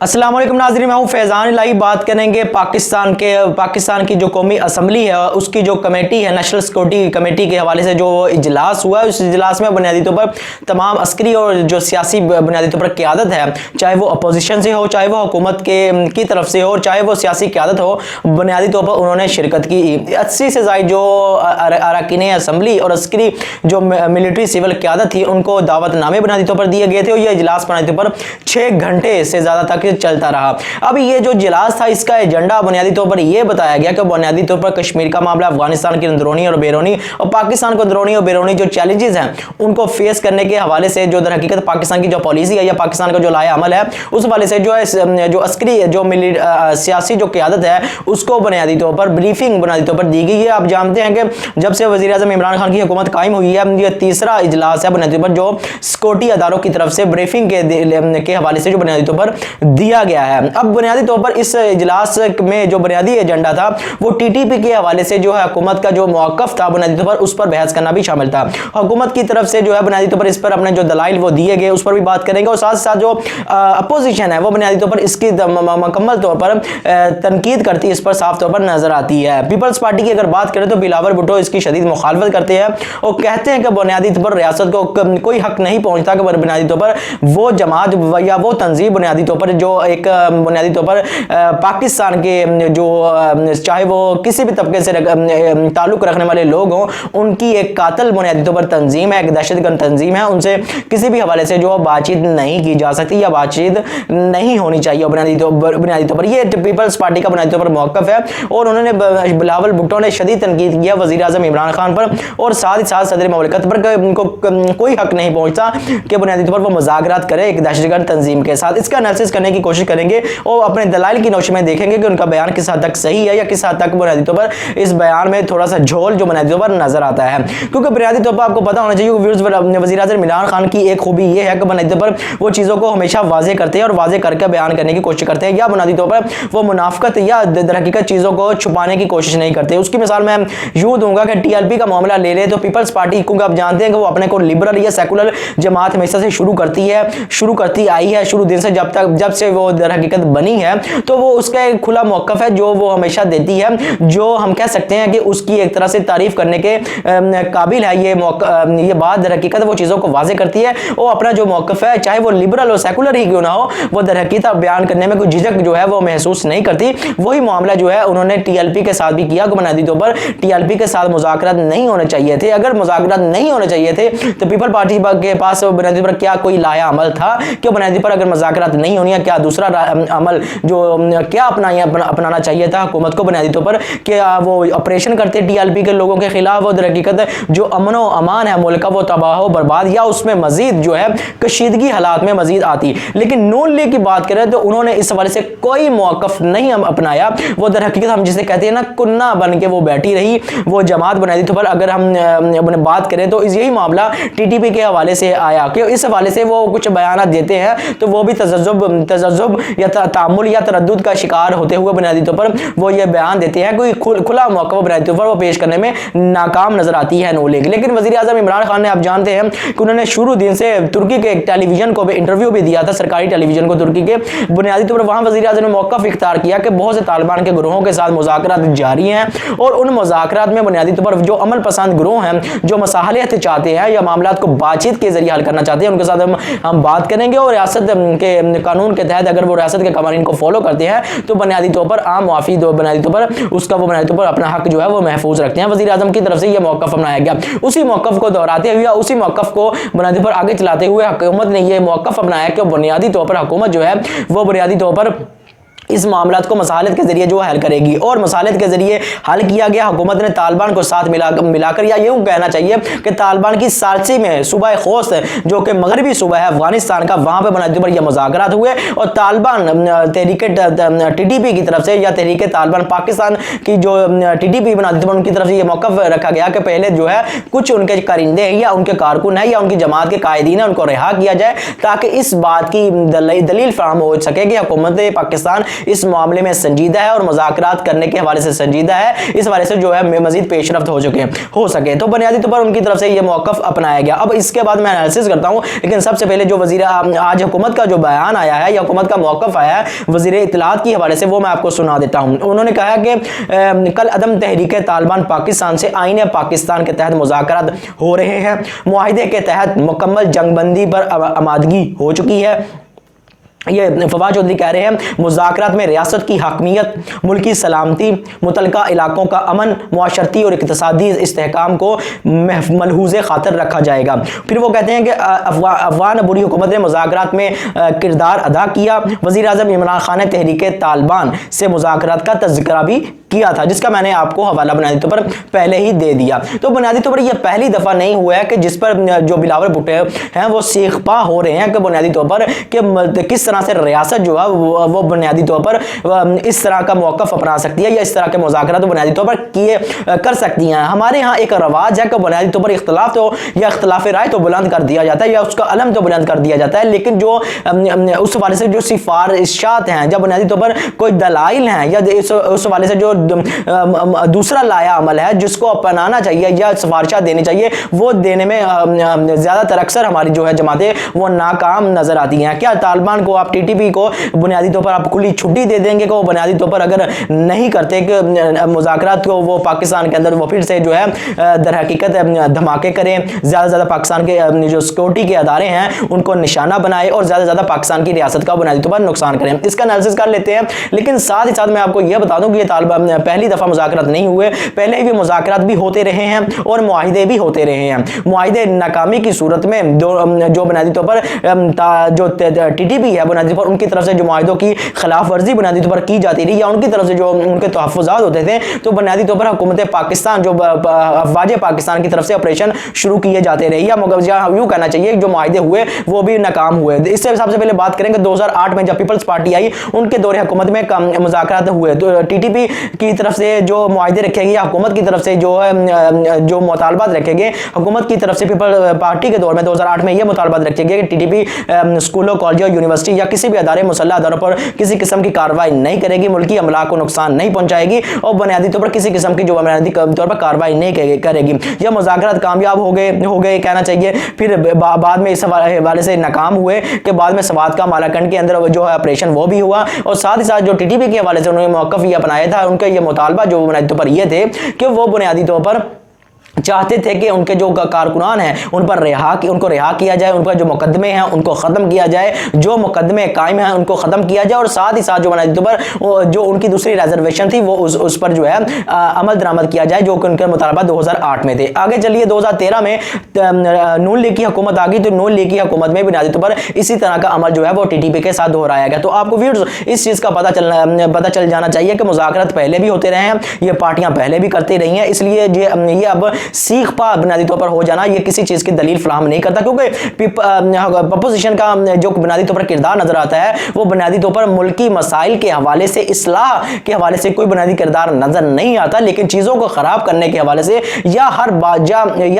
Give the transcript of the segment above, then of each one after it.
अस्सलाम वालेकुम नाज़रीन, मैं हूं फैज़ान इलाही। बात करेंगे पाकिस्तान की जो कौमी असम्बली है उसकी जो कमेटी है, नेशनल सिक्योरिटी कमेटी के हवाले से जो इजलास हुआ है, उस इजलास में बुनियादी तौर पर तमाम अस्करी और जो सियासी बुनियादी तौर पर क़यादत है, चाहे वो अपोजिशन से हो, चाहे वो हुकूमत की तरफ से हो, चाहे वो सियासी क़यादत हो, बुनियादी तौर पर उन्होंने शिरकत की। 80 से ज़ायद जो अरकान असम्बली और अस्करी जो मिलिट्री सिविल क़यादत थी उनको दावतनामे बुनियादी तौर पर दिए गए थे और यह इजलास बुनियादी तौर पर 6 घंटे से ज़्यादा तक चलता रहा। अब ये जो इजलास था, इसका एजेंडा बुनियादी तौर पर यह बताया गया कि बुनियादी तौर पर कश्मीर का मामला, अफगानिस्तान की अंदरूनी और बैरूनी और पाकिस्तान को अंदरूनी और बैरूनी जो चैलेंजेस हैं उनको फेस करने के हवाले से जो दर हकीकत पाकिस्तान की जो पॉलिसी है या पाकिस्तान का जो लाया अमल है उस हवाले से जो है जो अस्करी जो सियासी जो क़यादत है उसको बुनियादी तौर पर ब्रीफिंग बुनियादी तौर पर दी गई है। आप जानते हैं कि जब से वज़ीर आज़म इमरान खान की हुकूमत कायम हुई है, यह तीसरा इजलास है बुनियादी तौर पर जो सिक्योरिटी अदारों की तरफ से ब्रीफिंग के हवाले से जो बुनियादी तौर पर दिया गया है। अब बुनियादी तौर पर इस इजलास में जो बुनियादी एजेंडा था वो टीटीपी के हवाले से जो है हुकूमत का जो मौक़िफ़ था बुनियादी तौर पर उस पर बहस करना भी शामिल था। हुकूमत की तरफ से जो है बुनियादी तौर पर इस पर अपने जो दलाइल वो दिए गए उस पर भी बात करेंगे और साथ साथ जो अपोजिशन है वो बुनियादी तौर पर इसकी मुकम्मल तौर पर तनकीद करती है, इस पर साफ तौर पर नजर आती है। पीपल्स पार्टी की अगर बात करें तो बिलावल भुट्टो इसकी शदीद मुखालफत करते हैं और कहते हैं कि बुनियादी तौर पर रियासत को कोई हक नहीं पहुंचता कि बुनियादी तौर पर वो जमात या वो तंजीम बुनियादी तौर पर जो एक बुनियादी तौर पर पाकिस्तान के जो चाहे वो किसी भी तबके से ताल्लुक रखने वाले लोग हों, उनकी एक कातिल बुनियादी तौर पर तंजीम है, एक दहशतगर्द तंजीम है, उनसे किसी भी हवाले से जो बातचीत नहीं की जा सकती या बातचीत नहीं होनी चाहिए बुनियादी तौर पर। ये पीपल्स पार्टी का बुनियादी तौर पर मौक़िफ़ है और उन्होंने बिलावल भुट्टो ने शदीद तनकीद किया वज़ीर आज़म इमरान खान पर और साथ ही साथ सदर ममलिकत पर उनको कोई हक नहीं पहुंचता कि बुनियादी तौर पर वो मुज़ाकरात करे एक दहशतगर्द तंजीम के साथ। इसका एनालिसिस करने की कोशिश करेंगे और अपने दलाइल की नौश में देखेंगे कि उनका बयान किस हद तक सही है या किस हद तक बुनियादी तौर पर इस बयान में थोड़ा सा झोल जो बुनियादी तौर पर नजर आता है। क्योंकि बुनियादी तौर पर आपको पता होना चाहिए वज़ीर आज़म इमरान खान की एक खूबी ये है कि बुनियादी तौर पर वो चीज़ों को हमेशा वाज़ेह करते हैं और वाज़ेह करके बयान करने की कोशिश करते हैं या बुनियादी तौर पर वो मुनाफ़िकत या दरहकीकत चीज़ों को छुपाने की कोशिश नहीं करते। उसकी मिसाल मैं यूँ दूंगा कि टीएलपी का मामला ले ले तो पीपल्स पार्टी, क्योंकि आप जानते हैं कि वो अपने को लिबरल या सेकुलर जमात हमेशा से शुरू करती आई है, शुरू दिन से जब से वो दरहकीकत बनी है, तो वो उसका एक खुला मौक़िफ़ है जो वो हमेशा देती है, जो हम कह सकते हैं कि उसकी एक तरह से तारीफ़ करने के काबिल है। ये बात दरहकीकत वो चीज़ों को वाज़ेह करती है और अपना जो मौक़िफ़ है चाहे वो लिबरल और सेकुलर ही क्यों ना हो, वो दरहकीकत बयान करने में कोई झिझक जो है वो महसूस नहीं करती। वही मामला जो है उन्होंने टीएलपी के साथ भी किया कि बुनियादी तौर पर टीएलपी के साथ मुज़ाकरात नहीं होने चाहिए थे। अगर मुज़ाकरात नहीं होने चाहिए थे तो पीपल पार्टी के पास बुनियादी पर क्या कोई लाया अमल था कि बुनियादी पर अगर मुज़ाकरात नहीं होनी है क्या दूसरा अमल जो क्या अपनाना चाहिए था हुकूमत को बुनियादी तौर पर कि वो ऑपरेशन करते टीएलपी के लोगों के खिलाफ और दरहकीकत जो अमन व अमान है मुल्क का वो तबाह बर्बाद या उसमें मजीद जो है कशीदगी हालात में मजीद आती। लेकिन नून लीग की बात करें तो उन्होंने इस हवाले से कोई मौक़िफ़ नहीं अपनाया। वो दरहकीकत हम जिसे कहते हैं ना कुन्ना बन के वो बैठी रही वो जमात बुनियादी तौर पर। अगर हम बात करें तो यही मामला टीटीपी के हवाले से आया कि इस हवाले से वो कुछ बयान देते हैं तो वो भी तजज़ुब या तामुल या तरद्दुद का शिकार होते हुए बुनियादी तौर पर वो ये बयान देते हैं। कोई खुला मौक़िफ़ बुनियादी तौर पर वो पेश करने में नाकाम नजर आती है नून लीग। लेकिन वज़ीर आज़म इमरान खान ने, आप जानते हैं कि उन्होंने शुरू दिन से तुर्की के एक टेलीविजन को इंटरव्यू भी दिया था, सरकारी टेलीविजन को तुर्की के। बुनियादी तौर पर वहाँ वज़ीर आज़म ने मौक़िफ़ इख्तियार किया कि बहुत से तालिबान के ग्रोहों के साथ मुज़ाकरात जारी हैं और उन मुज़ाकरात में बुनियादी तौर पर जो अमल पसंद ग्रोह हैं, जो मसाहलियत चाहते हैं या मामला को बातचीत के जरिए हल करना चाहते हैं, उनके साथ हम बात करेंगे और रियासत के कानून के तहत अगर वो रियासत के कवानीन को फॉलो करते हैं तो बुनियादी तौर पर आम मुआफ़ी बुनियादी तौर पर उसका वो बुनियादी तौर पर अपना हक जो है वो महफूज रखते हैं। वज़ीर आज़म की तरफ से यह मौक़िफ़ अपनाया गया। उसी मौक़िफ़ को दोहराते हुए, उसी मौक़िफ़ को बुनियादी पर आगे चलाते हुए हुकूमत ने यह मौक़िफ़ अपनाया कि बुनियादी तौर पर हुकूमत जो है वो बुनियादी तौर पर इस मामलात को मसालत के जरिए जो हल करेगी और मसालत के जरिए हल किया गया। हुकूमत ने तालिबान को साथ मिलाकर या यूँ कहना चाहिए कि तालिबान की सारसी में सूबा खोस्त जो कि मगरबी सूबा है अफगानिस्तान का, वहाँ पर बुनियादी पर यह मुज़ाकरात हुए और तालिबान तहरीक टीटीपी की तरफ से या तहरीक तालिबान पाकिस्तान की जो टीटीपी बुनियादी पर उनकी तरफ से यह मौक़िफ़ रखा गया कि पहले जो है कुछ उनके कारिंदे हैं या उनके कारकुन हैं या उनकी जमात के कायदीन हैं, उनको रिहा किया जाए ताकि इस बात की दलील फराहम हो सके कि हुकूमत पाकिस्तान इस मामले में संजीदा है और मुज़ाकरात करने के हवाले से संजीदा है, इस हवाले से जो है मजीद पेशरफ्त हो सके। तो बुनियादी तौर पर उनकी तरफ से यह मौक़िफ़ अपनाया गया। अब इसके बाद मैं एनालिसिस करता हूँ, लेकिन सबसे पहले जो वज़ीर आज हुकूमत का जो बयान आया है या हुकूमत का मौक़िफ़ आया है वज़ीर इत्तलाआत के हवाले से, वो मैं आपको सुना देता हूँ। उन्होंने कहा कि कल अदम तहरीक तालिबान पाकिस्तान से आईन पाकिस्तान के तहत मुज़ाकरात हो रहे हैं। मुआहिदे के तहत मुकम्मल जंगबंदी पर आमादगी हो चुकी है। ये फवाद चौधरी कह रहे हैं मुज़ाकरात में रियासत की हकमियत, मुल्की सलामती, मुतलका इलाकों का अमन, मुआशरती और इक़्तिसादी इस्तेहकाम को मलहूज़े खातर रखा जाएगा। फिर वो कहते हैं कि अफ़गान अबूरी हुकूमत ने मुज़ाकरात में किरदार अदा किया। वज़ीर आज़म इमरान खान ने तहरीक तालिबान से मुज़ाकरात का तज़किरा भी किया था, जिसका मैंने आपको हवाला बुनियादी तौर पर पहले ही दे दिया। तो बुनियादी तौर पर यह पहली दफ़ा नहीं हुआ है कि जिस पर जो बिलावल भुट्टो हैं वो सीखपा हो रहे हैं कि बुनियादी तौर पर कि किस तरह से रियासत जो है वो बुनियादी तौर पर इस तरह का मौक़िफ़ अपना सकती है या इस तरह के मुज़ाकरात तो बुनियादी तौर पर कर सकती हैं। हमारे यहाँ एक रवाज है कि बुनियादी तौर पर इख्तलाफ तो या इख्तलाफ राय तो बुलंद कर दिया जाता है या उसका अलम तो बुलंद कर दिया जाता है, लेकिन जो उस हवाले से जो सिफारिशात हैं, जब बुनियादी तौर पर कोई दलाइल हैं या उस हवाले से जो दूसरा लाया अमल है जिसको अपनाना चाहिए या सिफारिशा देनी चाहिए, वो देने में ज़्यादातर अक्सर हमारी जो है जमातें वो नाकाम नज़र आती हैं। क्या तालिबान को आप टीटीपी को बुनियादी तौर पर आप खुली छुट्टी दे देंगे कि वो बुनियादी तौर पर अगर नहीं करते कि मुज़ाकरात को वो पाकिस्तान के अंदर वो फिर से जो है दर हकीकत धमाके करें, ज़्यादा से ज़्यादा पाकिस्तान के जो सिक्योरिटी के अदारे हैं उनको निशाना बनाए और ज़्यादा से ज़्यादा पाकिस्तान की रियासत का बुनियादी तौर पर नुकसान करें। इसका एनालिसिस कर लेते हैं, लेकिन साथ ही साथ मैं आपको यह बता दूं कि ये तालिबान पहली दफ़ा मुज़ाकरात नहीं हुए, पहले भी मुज़ाकरात भी होते रहे हैं और मुआहिदे भी होते रहे हैं। मुआहिदे नाकामी की सूरत में जो बुनियादी तौर पर जो टीटीपी है बुनियादी तौर पर उनकी तरफ से जो मुआहिदों की खिलाफ वर्जी बुनियादी तौर पर की जाती रही या उनकी तरफ से जो उनके तहफ़्फ़ुज़ात होते थे, तो बुनियादी तौर पर हुकूमत पाकिस्तान जो अफ़वाज पाकिस्तान की तरफ से ऑपरेशन शुरू किए जाते रहे या यूँ कहना चाहिए जो मुआहिदे हुए वो भी नाकाम हुए। इससे सबसे पहले बात करेंगे 2008 में जब पीपल्स पार्टी आई, उनके दौरे हुकूमत में मुज़ाकरात हुए, तो टीटीपी की तरफ से जो मुआहिदे रखे गए या हुकूमत की तरफ से जो मुतालबात रखे गए, हुकूमत की तरफ से पीपल पार्टी के दौर में 2008 में ये मुतालबात रखे गए कि टीटीपी स्कूलों, कॉलेजों, यूनिवर्सिटी या किसी भी अदारे मुसल्लह अदारों पर किसी किस्म की कार्रवाई नहीं करेगी, मुल्की अमला को नुकसान नहीं पहुंचाएगी और बुनियादी तौर पर किसी किस्म की जो बुनियादी तौर पर कार्रवाई नहीं करेगी। यह मुज़ाकरात कामयाब हो गए कहना चाहिए। फिर बाद में इस हवाले से नाकाम हुए कि बाद में सवात का मालाकंड के अंदर जो है ऑपरेशन वो भी हुआ और साथ ही साथ जो टीटीपी के हवाले से उन्होंने मौक़िफ़ ये अपनाया था, उनका ये मुतालबा जो बुनियादी तौर पर ये थे कि वो बुनियादी तौर पर चाहते थे कि उनके जो कारकुनान हैं उन पर उनको रिहा किया जाए, उन पर जो मुकदमे हैं उनको ख़त्म किया जाए, जो मुकदमे कायम हैं उनको ख़त्म किया जाए और साथ ही साथ जो बुनियादी तौर पर जो उनकी दूसरी रिजर्वेशन थी वो उस पर जो है अमल दरामद किया जाए, जो कि उनके मुतालबा 2008 में थे। आगे चलिए 2013 में नून लीग की हुकूमत आ गई, तो नून लीग की हुकूमत में बुनियादी तौर पर इसी तरह का अमल जो है वो टीटीपी के साथ दोहराया गया। तो आपको व्यूअर्स इस चीज़ का पता चल जाना चाहिए कि मुज़ाकरात पहले भी होते रहे हैं, ये पार्टियां पहले भी करती रही हैं, इसलिए ये अब सीख पा बुनियादी तौर पर हो जाना ये किसी चीज़ की दलील फराहम नहीं करता, क्योंकि अपोजिशन का जो बुनियादी तौर पर किरदार नजर आता है वो बुनियादी तौर पर मुल्की मसाइल के हवाले से, इस्लाह के हवाले से कोई बुनियादी किरदार नजर नहीं आता, लेकिन चीज़ों को ख़राब करने के हवाले से या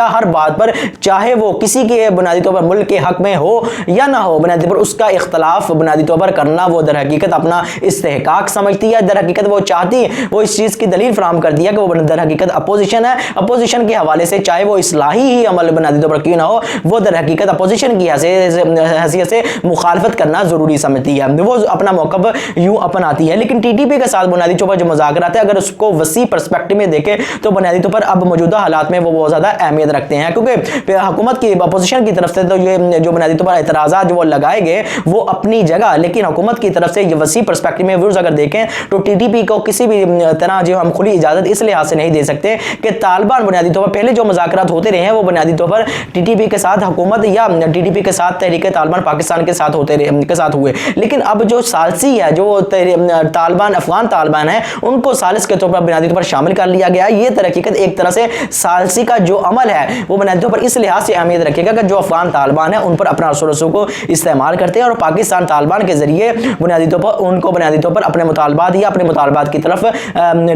हर बात पर, चाहे वो किसी के बुनियादी तौर पर मुल्क के हक में हो या ना हो, बुनियादी तौर पर उसका इख्तलाफ बुनियादी तौर पर करना वो दर हकीकत अपना इस्तेहकाक समझती है। दर हकीकत वो चाहती, वो इस चीज़ की दलील फराहम कर दिया कि वो दर हकीकत अपोजिशन है। अपोजिशन के हवाले से चाहे वो इस्लाही ही अमल बुनियादी तौर पर क्यों ना हो, वो दर हकीकत अपोजिशन की हैसियत से मुखालफत करना ज़रूरी समझती है, वो अपना मौक़िफ़ यूँ अपनाती है। लेकिन टीटीपी के साथ बुनियादी तौर पर जो मुज़ाकरात है, अगर उसको वसी पर्सपेक्टिव में देखें तो बुनियादी तौर पर अब मौजूदा हालात में वो बहुत ज़्यादा अहमियत रखते हैं, क्योंकि हुकूमत की अपोजिशन की तरफ से तो ये जो बुनियादी तौर पर एतराज़ात जो वो लगाए गए वो अपनी जगह, लेकिन हुकूमत की तरफ से ये वसी पर्सपेक्टिव में व्यूज़ अगर देखें तो टीटीपी को किसी भी तरह जो हम खुली इजाज़त इस लिहाज से नहीं दे सकते कि तालिबान बुनियादी तौर पर पहले जो मुज़ाकरात होते रहे हैं वो बुनियादी तौर पर टीटीपी के साथ हुकूमत या टीटीपी के साथ तहरीक तालिबान पाकिस्तान के साथ हुए, लेकिन अब जो सालसी है, जो तालिबान अफगान तालिबान है, उनको सालिस के तौर पर बुनियादी तौर पर शामिल कर लिया गया। ये तरकीकत एक तरह से सालसी का जो अमल है वो बुनियादी तौर पर इस लिहाज से अहमियत रखेगा कि जो अफगान तालिबान है उन पर अपना रसूलों को इस्तेमाल करते हैं और पाकिस्तान तालिबान के जरिए बुनियादी तौर पर उनको बुनियादी तौर पर अपने मुतालबात या अपने मुतालबात की तरफ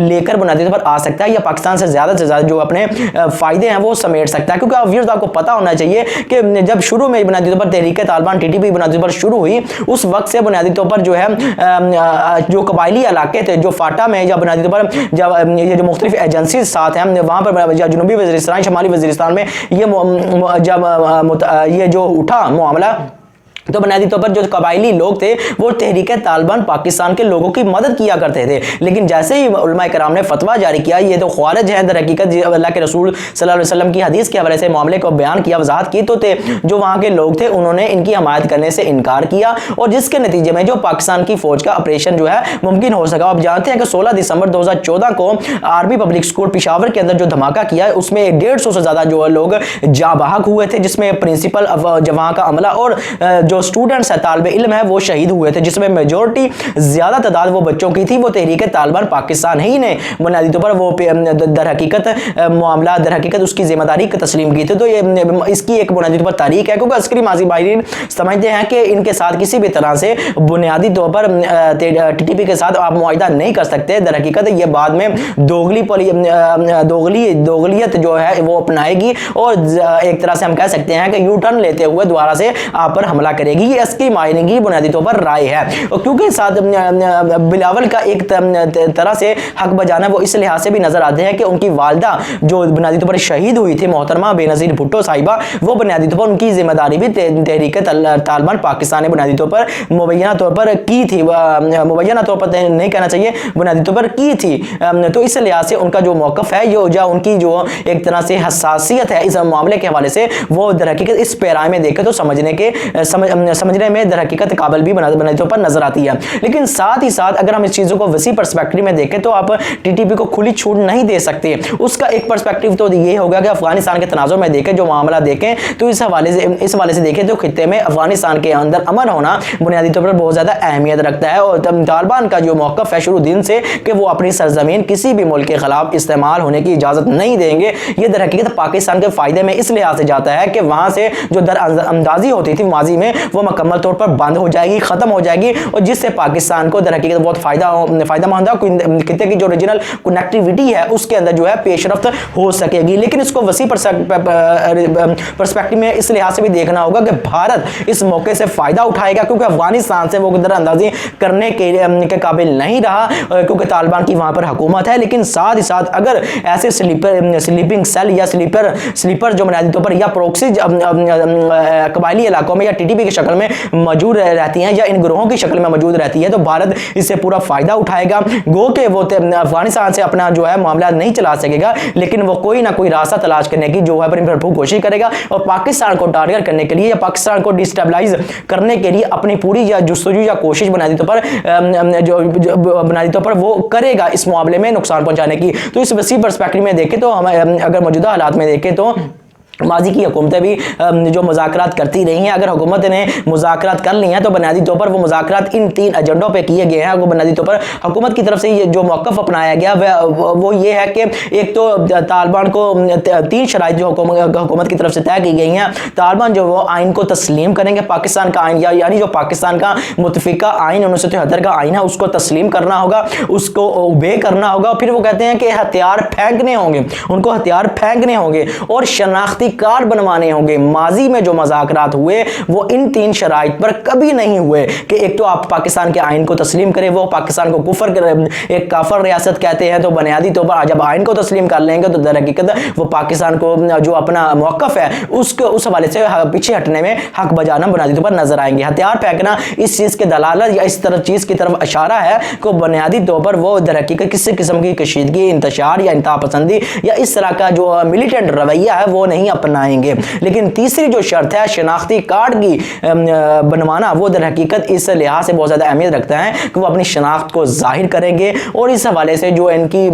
लेकर बुनियादी तौर पर आ सकता है या पाकिस्तान से ज़्यादा जो अपने फायदे हैं वो समेट सकता है। क्योंकि व्यूअर्स आपको पता होना चाहिए कि जब शुरू में बुनियादी तौर पर तहरीक तालिबान टीटीपी बुनियादी तौर पर शुरू हुई, उस वक्त से बुनियादी तौर पर जो है जो कबायली इलाके थे, जो फाटा में या बुनियादी तौर पर जब ये जो मुख्तलिफ एजेंसी साथ हैं वहाँ पर जनूबी वज़ीरिस्तान, शमाली वज़ीरिस्तान में ये जब ये जो उठा मामला, तो बुनियादी तौर पर जो कबायली लोग थे वो तहरीक तालिबान पाकिस्तान के लोगों की मदद किया करते थे। लेकिन जैसे ही उलमा कराम ने फतवा जारी किया, ये तो ख्वारिज है दर हकीकत, अल्लाह के रसूल सल्लल्लाहु अलैहि वसल्लम की हदीस के हवाले से मामले को बयान किया, वजाहत की, तो जो वहाँ के लोग थे उन्होंने इनकी हमायत करने से इनकार किया, और जिसके नतीजे में जो पाकिस्तान की फौज का ऑपरेशन जो है मुमकिन हो सका। आप जानते हैं कि 16 दिसंबर 2014 को आर्मी पब्लिक स्कूल पेशावर के अंदर जो धमाका किया है उसमें 150 से ज़्यादा जो लोग जाँ बहक हुए थे, जिसमें प्रिंसिपल वहाँ का अमला और जो स्टूडेंट्स है, तालिब इल्म है, वो शहीद हुए थे, जिसमें मेजोरिटी ज़्यादा तादाद वो बच्चों की थी। वो तहरीक तालिबान पाकिस्तान ही ने बुनियादी तौर पर वो दर हकीकत मामला दर हकीकत उसकी जिम्मेदारी को तस्लीम की थी। तो ये इसकी एक बुनियादी तौर पर तारीख है, क्योंकि अस्करी माजी माहिरीन समझते हैं कि इनके साथ किसी भी तरह से बुनियादी तौर पर टीटीपी के साथ आप मुआहिदा नहीं कर सकते। दर हकीकत ये बाद में दोगलियत जो है वो अपनाएगी और एक तरह से हम कह सकते हैं कि यू टर्न लेते हुए दोबारा से आप पर हमला करेगी। ये अस्करी माहिरीन की बुनियादी तौर पर राय है, और क्योंकि साथ बिलावल का एक तरह से हक बजाना वो इस लिहाज से भी नजर आते हैं कि उनकी वालदा जो बुनियादी तौर पर शहीद हुई थी मोहतरमा बेनज़ीर भुट्टो साहिबा, वो बुनियादी तौर पर उनकी जिम्मेदारी भी तहरीक तालिबान पाकिस्तान ने बुनियादी तौर पर मुबैना तौर पर की थी, मुबैना तौर पर नहीं कहना चाहिए, बुनियादी तौर पर की थी। तो इस लिहाज से उनका जो मौक़िफ़ है या उनकी जो एक तरह से हसासियत है इस मामले के हवाले से, वो दर हकीकत इस पैराए में देखें तो समझने में दर हकीकत काबिल भी बुनियादी तौर पर नजर आती है। लेकिन साथ ही साथ अगर हम इस चीज़ों को वसी पर्सपेक्टिव में देखें तो आप टीटीपी को खुली छूट नहीं दे सकते। उसका एक पर्सपेक्टिव तो ये होगा कि अफगानिस्तान के तनाज़ुर में देखें, जो मामला देखें, तो इस हवाले से देखें तो खित्ते में अफगानिस्तान के अंदर अमन होना बुनियादी तौर पर बहुत ज़्यादा अहमियत रखता है। और तालिबान का जो मौक़िफ़ है शुरू दिन से कि वो अपनी सरजमीन किसी भी मुल्क के खिलाफ इस्तेमाल होने की इजाज़त नहीं देंगे, ये दर हकीकत पाकिस्तान के फ़ायदे में इस लिहाज से जाता है कि वहाँ से जो दरअंदाजी होती थी माजी में वो मुकम्मल तौर पर बंद हो जाएगी, ख़त्म हो जाएगी, और जिससे पाकिस्तान को दर हकीकत बहुत फ़ायदेमंद है, खित्ते की जो रीजनल कनेक्टिविटी है उसके अंदर जो है पेशरफ्त हो सकेगी। लेकिन इसको वसी पर्सपेक्टिव में इस लिहाज से भी देखना होगा कि भारत इस मौके से फ़ायदा उठाएगा, क्योंकि अफगानिस्तान से वो दरअंदाजी करने के काबिल नहीं रहा, क्योंकि तालिबान की वहाँ पर हुकूमत है। लेकिन साथ ही साथ अगर ऐसे स्लीपिंग सेल या स्लीपर जो बुनियादी तौर पर या प्रोक्सी कबायली इलाकों में या टीटीपी की शक्ल में मौजूद रहती हैं या इन ग्रोहों की शक्ल में मौजूद रहती है, तो भारत इससे पूरा फ़ायदा उठाएगा। गो के वो अफगानिस्तान से अपना जो है मामला नहीं चला सकेगा, लेकिन वो कोई ना कोई रास्ता तलाश करने की जो है भरपूर कोशिश करेगा, और पाकिस्तान को टारगेट करने के लिए या पाकिस्तान को डिस्टेबलाइज करने के लिए अपनी पूरी या जुस्तजू या कोशिश बुनियादी तौर पर वो करेगा इस मामले में नुकसान पहुंचाने की। तो इस वसी पर्सपेक्टिव में देखें तो हम अगर मौजूदा हालात में देखें तो माजी की हुकूमतें भी जो मुज़ाकरात करती रही हैं, अगर हुकूमत ने मुज़ाकरात कर ली हैं तो बुनियादी तौर पर वो मुज़ाकरात इन 3 एजेंडों पे किए गए हैं। वो बुनियादी तौर पर हुकूमत की तरफ से ये जो मौक़िफ़ अपनाया गया वो ये है कि एक तो तालिबान को 3 शराइत जो हुकूमत की तरफ से तय की गई हैं, तालिबान जो वो आइन को तस्लीम करेंगे, पाकिस्तान का आइन यानी जो पाकिस्तान का मुतफ़िका आइन 1973 का आइन है उसको तस्लीम करना होगा, उसको ओबे करना होगा। फिर वो कहते हैं कि हथियार फेंकने होंगे, उनको हथियार फेंकने होंगे और शनाख्ती कार्ड बनवाने होंगे। माजी में जो मुज़ाकरात हुए वो इन 3 शराइत पर कभी नहीं हुए कि एक तो आप पाकिस्तान के आइन को तस्लीम करें, वो पाकिस्तान को कुफर एक काफर रियासत कहते हैं, तो बुनियादी तौर पर जब आइन को तस्लीम कर लेंगे तो दर हकीकत वो पाकिस्तान को जो अपना मौक़िफ़ है उसको उस हवाले से पीछे हटने में हक बजाना बुनियादी तौर पर नजर आएंगे। हथियार फेंकना इस चीज़ के दलालत या इस तरह चीज़ की तरफ इशारा है कि बुनियादी तौर पर वो दर हकीकत किसी किस्म की कशीदगी, इंतशार या इंतहा पसंदी या इस तरह का जो मिलिटेंट रवैया है वो नहीं अपनाएंगे। लेकिन तीसरी जो शर्त है शनाख्ती कार्ड की बनवाना, वो दर हकीकत इस लिहाज से बहुत ज़्यादा अहमियत रखता है कि वो अपनी शनाख्त को जाहिर करेंगे, और इस हवाले से जो इनकी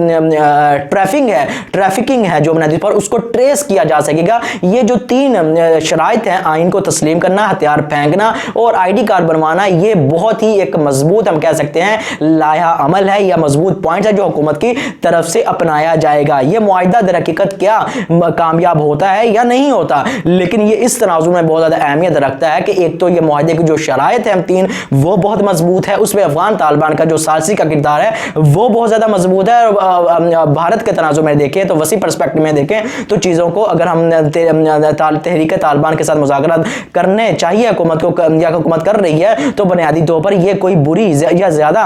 ट्रैफिकिंग है जो बुनियादी पर उसको ट्रेस किया जा सकेगा। ये जो 3 शराइत हैं, आइन को तस्लीम करना, हथियार फेंकना और ID कार्ड बनवाना, ये बहुत ही एक मजबूत हम कह सकते हैं लाया अमल है या मजबूत पॉइंट है जो हुकूमत की तरफ से अपनाया जाएगा। ये मुआहिदा दर हकीकत क्या कामयाब होता है या नहीं होता, लेकिन ये इस तनाजुर में बहुत ज़्यादा अहमियत रखता है कि एक तो ये मुआहदे की जो शराइत है तीन वो बहुत मजबूत है, उसमें अफगान तालिबान का जो सालसी का किरदार है वो बहुत ज़्यादा मजबूत है। और भारत के तनाजुर में देखें तो वसी पर्सपेक्टिव में देखें तो चीज़ों को अगर हम तहरीक तालिबान के साथ मुज़ाकरात करने चाहिए हुकूमत को या हुकूमत कर रही है तो बुनियादी तौर पर यह कोई बुरी या ज़्यादा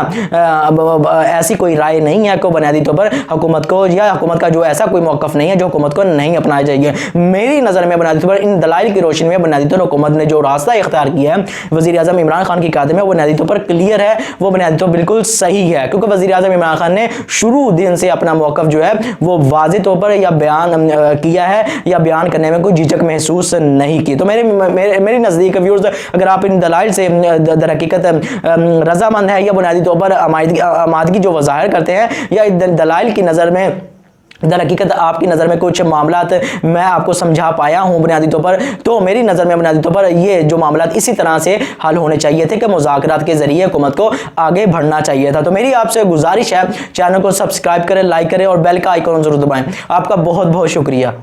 ऐसी कोई राय नहीं है कि बुनियादी तौर पर हुकूमत को या हुकूमत का जो ऐसा कोई मौक़िफ़ नहीं है जो हुकूमत को नहीं अपनाया चाहिए। मेरी नज़र में बुनियादी तौर पर इन दलाइल की रोशनी में बुनियादी तौर पर हुकूमत ने जो रास्ता इख्तियार किया है वज़ीर आज़म इमरान खान की कायदे में वो बुनियादी तौर पर क्लियर है, वो बुनियादी तौर पर बिल्कुल सही है, क्योंकि वज़ीर आज़म इमरान खान ने शुरू दिन से अपना मौक़िफ़ जो है वो वाज़ेह तौर पर या बयान किया है या बयान करने में कोई झिझक महसूस नहीं की। तो मेरे नज़दीक व्यूअर्स, अगर आप इन दलाइल से दर हकीकत रजामंद है या बुनियादी तौर पर आमादगी जो वज़ाहिर करते हैं या दलाइल की नज़र में दर हकीकत आपकी नज़र में कुछ मामलात मैं आपको समझा पाया हूँ बुनियादी तौर पर, तो मेरी नज़र में बुनियादी तौर पर ये जो मामलात इसी तरह से हल होने चाहिए थे कि मुज़ाकरात के ज़रिए हुकूमत को आगे बढ़ना चाहिए था। तो मेरी आपसे गुजारिश है चैनल को सब्सक्राइब करें, लाइक करें और बेल का आइकॉन ज़रूर दबाएं। आपका बहुत बहुत शुक्रिया।